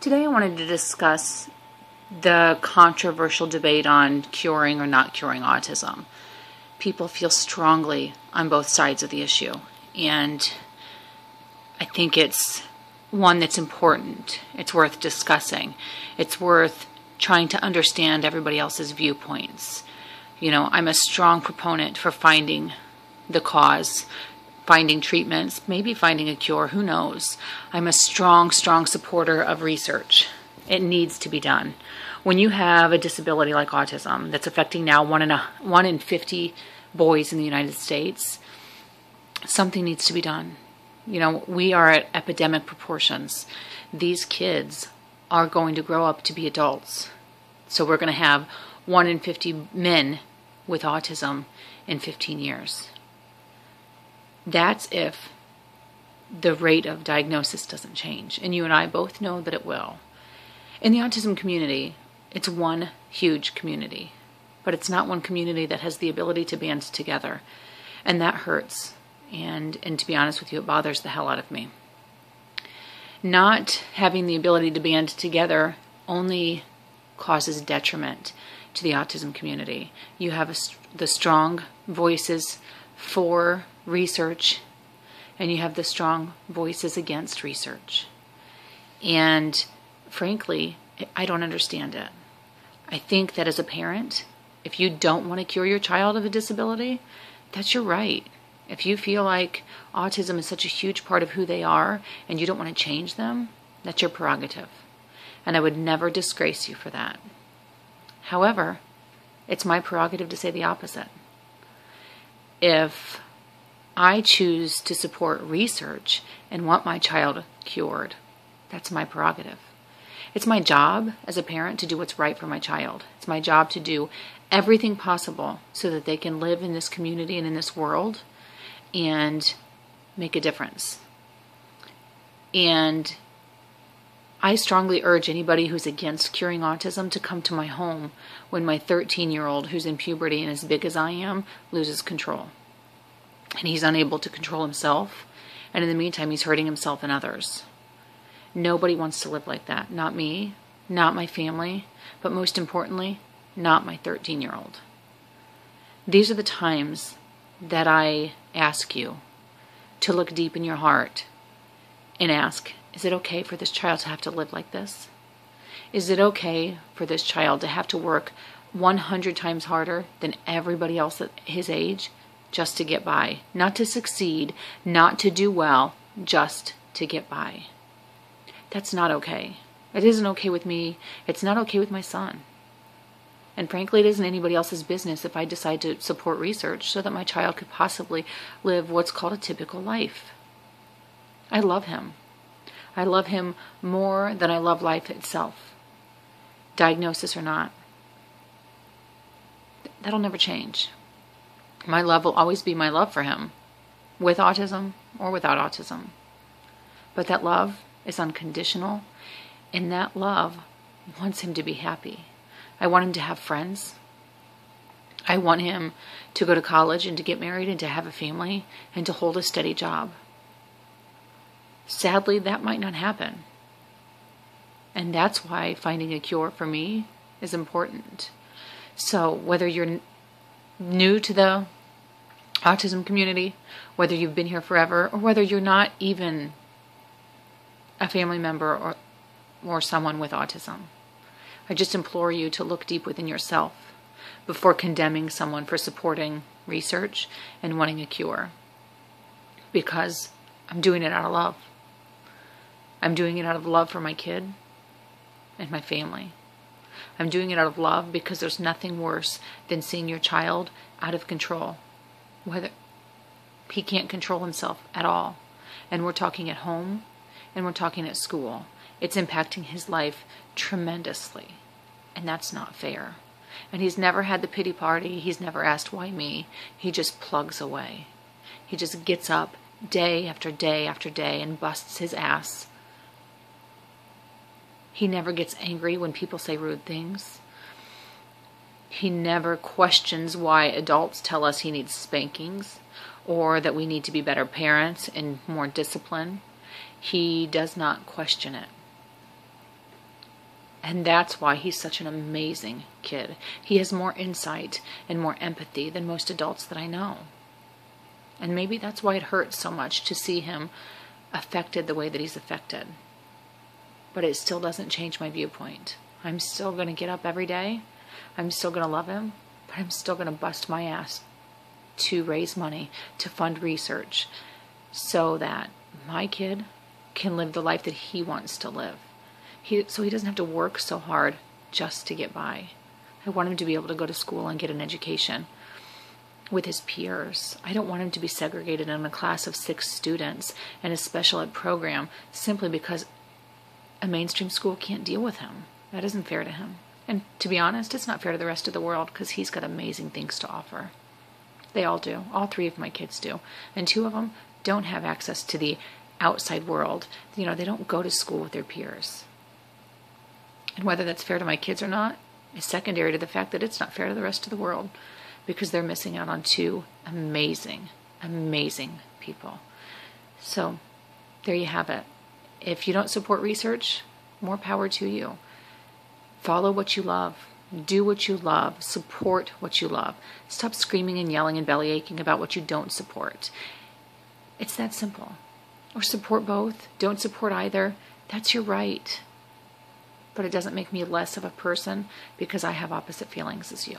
Today I wanted to discuss the controversial debate on curing or not curing autism. People feel strongly on both sides of the issue, and I think it's one that's important. It's worth discussing. It's worth trying to understand everybody else's viewpoints. I'm a strong proponent for finding the cause, finding treatments, maybe finding a cure, who knows. I'm a strong supporter of research. It needs to be done. When you have a disability like autism that's affecting now 1 in 50 boys in the United States, something needs to be done. We are at epidemic proportions. These kids are going to grow up to be adults. So we're going to have 1 in 50 men with autism in 15 years. That's if the rate of diagnosis doesn't change. And you and I both know that it will. In the autism community, it's one huge community. But it's not one community that has the ability to band together. And that hurts. And to be honest with you, it bothers the hell out of me. Not having the ability to band together only causes detriment to the autism community. You have the strong voices for research, and you have the strong voices against research. And frankly, I don't understand it. I think that as a parent, if you don't want to cure your child of a disability, that's your right. If you feel like autism is such a huge part of who they are and you don't want to change them, that's your prerogative. And I would never disgrace you for that. However, it's my prerogative to say the opposite. If I choose to support research and want my child cured, that's my prerogative. It's my job as a parent to do what's right for my child. It's my job to do everything possible so that they can live in this community and in this world and make a difference. And I strongly urge anybody who's against curing autism to come to my home when my 13-year-old, who's in puberty and as big as I am, loses control. And he's unable to control himself. And in the meantime, he's hurting himself and others. Nobody wants to live like that. Not me, not my family, but most importantly, not my 13-year-old. These are the times that I ask you to look deep in your heart and ask, is it okay for this child to have to live like this? Is it okay for this child to have to work 100 times harder than everybody else at his age just to get by? Not to succeed, not to do well, just to get by. That's not okay. It isn't okay with me. It's not okay with my son. And frankly, it isn't anybody else's business if I decide to support research so that my child could possibly live what's called a typical life. I love him. I love him more than I love life itself. Diagnosis or not. That'll never change. My love will always be my love for him, with autism or without autism. But that love is unconditional, and that love wants him to be happy. I want him to have friends. I want him to go to college and to get married and to have a family and to hold a steady job. Sadly, that might not happen. And that's why finding a cure for me is important. So whether you're new to the autism community, whether you've been here forever, or whether you're not even a family member or someone with autism, I just implore you to look deep within yourself before condemning someone for supporting research and wanting a cure. Because I'm doing it out of love. I'm doing it out of love for my kid and my family. I'm doing it out of love because there's nothing worse than seeing your child out of control. Whether he can't control himself at all. And we're talking at home and we're talking at school. It's impacting his life tremendously. And that's not fair. And he's never had the pity party. He's never asked, why me? He just plugs away. He just gets up day after day after day and busts his ass. He never gets angry when people say rude things. He never questions why adults tell us he needs spankings or that we need to be better parents and more discipline. He does not question it. And that's why he's such an amazing kid. He has more insight and more empathy than most adults that I know. And maybe that's why it hurts so much to see him affected the way that he's affected. But it still doesn't change my viewpoint. I'm still going to get up every day. I'm still going to love him. But I'm still going to bust my ass to raise money, to fund research, so that my kid can live the life that he wants to live. So he doesn't have to work so hard just to get by. I want him to be able to go to school and get an education with his peers. I don't want him to be segregated in a class of 6 students in a special ed program simply because a mainstream school can't deal with him. That isn't fair to him. And to be honest, it's not fair to the rest of the world because he's got amazing things to offer. They all do. All 3 of my kids do. And 2 of them don't have access to the outside world. They don't go to school with their peers. And whether that's fair to my kids or not is secondary to the fact that it's not fair to the rest of the world, because they're missing out on 2 amazing, amazing people. So there you have it. If you don't support research, more power to you. Follow what you love. Do what you love. Support what you love. Stop screaming and yelling and belly aching about what you don't support. It's that simple. Or support both. Don't support either. That's your right. But it doesn't make me less of a person because I have opposite feelings as you.